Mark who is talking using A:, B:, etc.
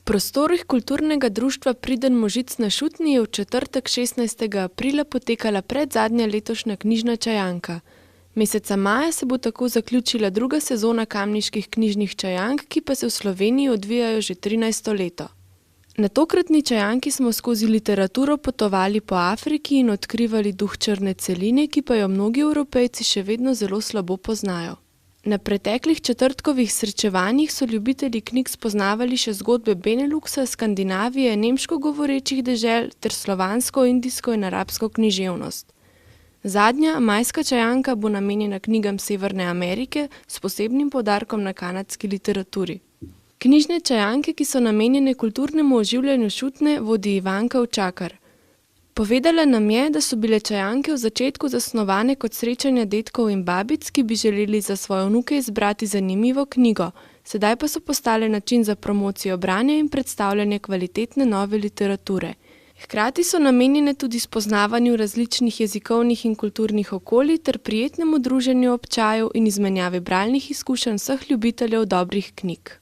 A: V prostorih Kulturnega društva Priden Možic na Šutni je v četrtek 16. aprila potekala predzadnja letošnja knjižna čajanka. Meseca maja se bo tako zaključila druga sezona kamniških knjižnih čajank, ki pa se v Sloveniji odvijajo že 13. leto. Na tokratni čajanki smo skozi literaturo potovali po Afriki in odkrivali duh črne celine, ki pa jo mnogi Evropejci še vedno zelo slabo poznajo. Na preteklih četrtkovih srečevanjih so ljubitelji knjig spoznavali še zgodbe Beneluksa, Skandinavije, nemško govorečih dežel ter slovansko, indijsko in arabsko književnost. Zadnja, majska čajanka bo namenjena knjigam Severne Amerike s posebnim poudarkom na kanadski literaturi. Knjižne čajanke, ki so namenjene kulturnemu oživljanju Šutne, vodi Ivanka Učakar. Povedala nam je, da so bile čajanke v začetku zasnovane kot srečanja dedkov in babic, ki bi želeli za svoje vnuke izbrati zanimivo knjigo, sedaj pa so postale način za promocijo branja in predstavljanje kvalitetne nove literature. Hkrati so namenjene tudi spoznavanju različnih jezikovnih in kulturnih okolij ter prijetnemu druženju ob čaju in izmenjavi bralnih izkušenj vseh ljubiteljev dobrih knjig.